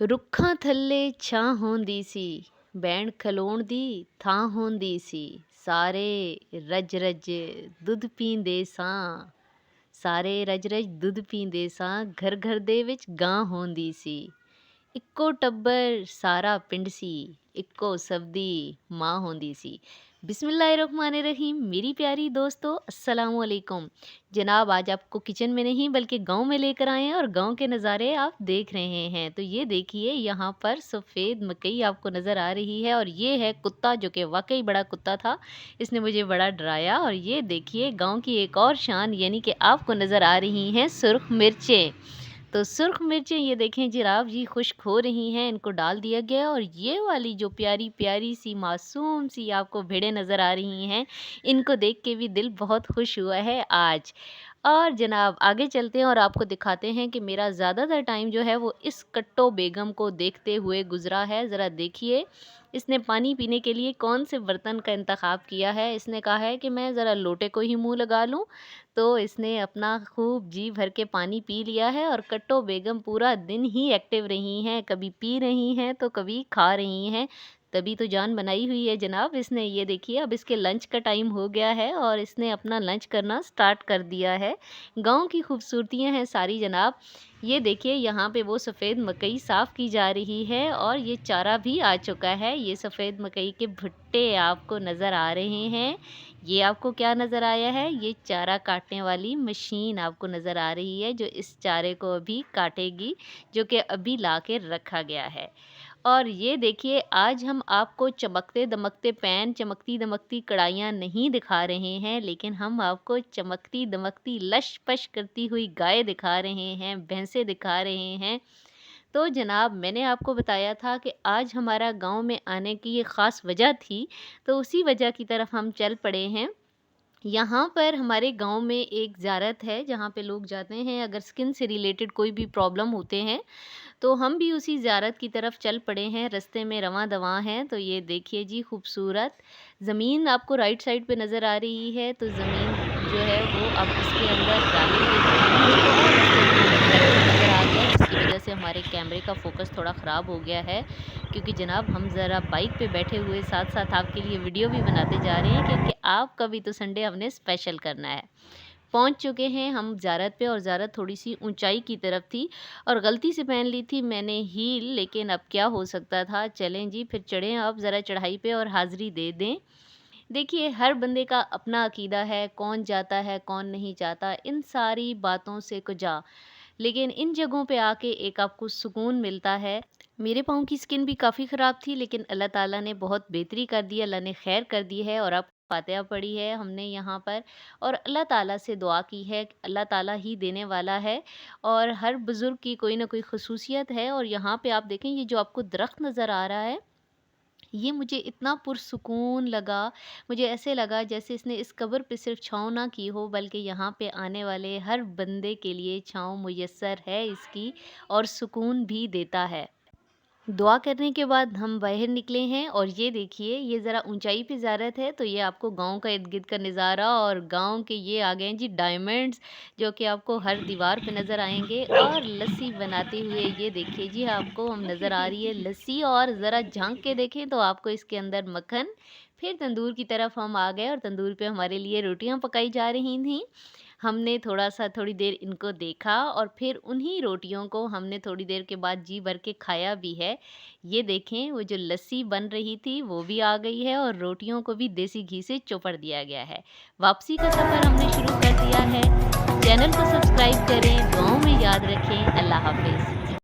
ਰੁੱਖਾਂ ਥੱਲੇ ਛਾਂ ਹੁੰਦੀ ਸੀ, ਬੈਣ ਖਲੋਣ ਦੀ ਥਾਂ ਹੁੰਦੀ ਸੀ। ਸਾਰੇ ਰਜ ਰਜ ਦੁੱਧ ਪੀਂਦੇ ਸਾਂ, ਸਾਰੇ ਰਜ ਰਜ ਦੁੱਧ ਪੀਂਦੇ ਸਾਂ। ਘਰ ਘਰ ਦੇ ਵਿੱਚ ਗਾਂ ਹੁੰਦੀ ਸੀ। ਇੱਕੋ ਟੱਬਰ ਸਾਰਾ ਪਿੰਡ ਸੀ, ਇੱਕੋ ਸਭ ਦੀ ਮਾਂ ਹੁੰਦੀ सी। बिस्मिल्लाहिर्रहमानिर्रहीम। मेरी प्यारी दोस्तों, अस्सलाम वालेकुम। जनाब, आज आपको किचन में नहीं बल्कि गांव में लेकर आए हैं और गांव के नज़ारे आप देख रहे हैं। तो ये देखिए, यहाँ पर सफ़ेद मकई आपको नज़र आ रही है और ये है कुत्ता, जो कि वाकई बड़ा कुत्ता था। इसने मुझे बड़ा डराया। और ये देखिए, गांव की एक और शान, यानी कि आपको नज़र आ रही हैं सुर्ख मिर्चें। तो सुर्ख मिर्चें ये देखें जनाब जी खुश्क हो रही हैं, इनको डाल दिया गया। और ये वाली जो प्यारी प्यारी सी मासूम सी आपको भेड़ें नज़र आ रही हैं, इनको देख के भी दिल बहुत खुश हुआ है आज। और जनाब आगे चलते हैं और आपको दिखाते हैं कि मेरा ज़्यादातर टाइम जो है वो इस कट्टो बेगम को देखते हुए गुज़रा है। ज़रा देखिए, इसने पानी पीने के लिए कौन से बर्तन का इंतखाब किया है। इसने कहा है कि मैं ज़रा लोटे को ही मुँह लगा लूँ, तो इसने अपना खूब जी भर के पानी पी लिया है। और कट्टो बेगम पूरा दिन ही एक्टिव रही हैं, कभी पी रही हैं तो कभी खा रही हैं। तभी तो जान बनाई हुई है जनाब इसने। ये देखिए, अब इसके लंच का टाइम हो गया है और इसने अपना लंच करना स्टार्ट कर दिया है। गांव की खूबसूरतियां हैं सारी जनाब। ये देखिए, यहाँ पे वो सफ़ेद मकई साफ़ की जा रही है और ये चारा भी आ चुका है। ये सफ़ेद मकई के भुट्टे आपको नज़र आ रहे हैं। ये आपको क्या नज़र आया है? ये चारा काटने वाली मशीन आपको नज़र आ रही है, जो इस चारे को अभी काटेगी, जो कि अभी ला के रखा गया है। और ये देखिए, आज हम आपको चमकते दमकते पैन, चमकती दमकती कढ़ाइयाँ नहीं दिखा रहे हैं, लेकिन हम आपको चमकती दमकती लश-पश करती हुई गाय दिखा रहे हैं, भैंसें दिखा रहे हैं। तो जनाब, मैंने आपको बताया था कि आज हमारा गाँव में आने की ये ख़ास वजह थी, तो उसी वजह की तरफ हम चल पड़े हैं। यहाँ पर हमारे गांव में एक ज़ियारत है, जहाँ पे लोग जाते हैं अगर स्किन से रिलेटेड कोई भी प्रॉब्लम होते हैं। तो हम भी उसी ज़ियारत की तरफ चल पड़े हैं, रास्ते में रवां-दवां हैं। तो ये देखिए जी, खूबसूरत ज़मीन आपको राइट साइड पे नज़र आ रही है। तो ज़मीन जो है वो अब इसके अंदर डालेंगे नज़र आ गया, जिसकी वजह से हमारे कैमरे का फोकस थोड़ा ख़राब हो गया है। क्योंकि जनाब, हम ज़रा बाइक पे बैठे हुए साथ साथ आपके लिए वीडियो भी बनाते जा रहे हैं, क्योंकि आपका भी तो संडे हमने स्पेशल करना है। पहुंच चुके हैं हम ज़ियारत पे, और ज़ियारत थोड़ी सी ऊंचाई की तरफ थी और गलती से पहन ली थी मैंने हील, लेकिन अब क्या हो सकता था। चलें जी, फिर चढ़ें अब ज़रा चढ़ाई पे और हाज़िरी दे दें। देखिए, हर बंदे का अपना अकीदा है, कौन जाता है कौन नहीं जाता, इन सारी बातों से कुजा, लेकिन इन जगहों पे आके एक आपको सुकून मिलता है। मेरे पाँव की स्किन भी काफ़ी ख़राब थी, लेकिन अल्लाह ताला ने बहुत बेहतरी कर दी, अल्लाह ने खैर कर दी है। और अब फातिहा पढ़ी है हमने यहाँ पर, और अल्लाह ताला से दुआ की है, अल्लाह ताला ही देने वाला है। और हर बुज़ुर्ग की कोई ना कोई ख़ुसूसियत है। और यहाँ पे आप देखें, ये जो आपको दरख्त नज़र आ रहा है, ये मुझे इतना पुरसुकून लगा। मुझे ऐसे लगा जैसे इसने इस कब्र पे सिर्फ छाँव ना की हो, बल्कि यहाँ पे आने वाले हर बंदे के लिए छाँव मुयस्सर है इसकी, और सुकून भी देता है। दुआ करने के बाद हम बाहर निकले हैं। और ये देखिए, ये ज़रा ऊंचाई पे ज़ियारत है, तो ये आपको गांव का इर्द-गिर्द का नज़ारा, और गांव के ये आ गए हैं जी डायमंड्स, जो कि आपको हर दीवार पे नज़र आएंगे। और लस्सी बनाते हुए ये देखिए जी, आपको हम नज़र आ रही है लस्सी, और ज़रा झांक के देखें तो आपको इसके अंदर मक्खन। फिर तंदूर की तरफ हम आ गए और तंदूर पे हमारे लिए रोटियां पकाई जा रही थीं। हमने थोड़ी देर इनको देखा, और फिर उन्हीं रोटियों को हमने थोड़ी देर के बाद जी भर के खाया भी है। ये देखें, वो जो लस्सी बन रही थी वो भी आ गई है, और रोटियों को भी देसी घी से चौपड़ दिया गया है। वापसी का सफ़र हमने शुरू कर दिया है। चैनल को सब्सक्राइब करें, दुआओं में याद रखें। अल्लाह हाफ़िज़।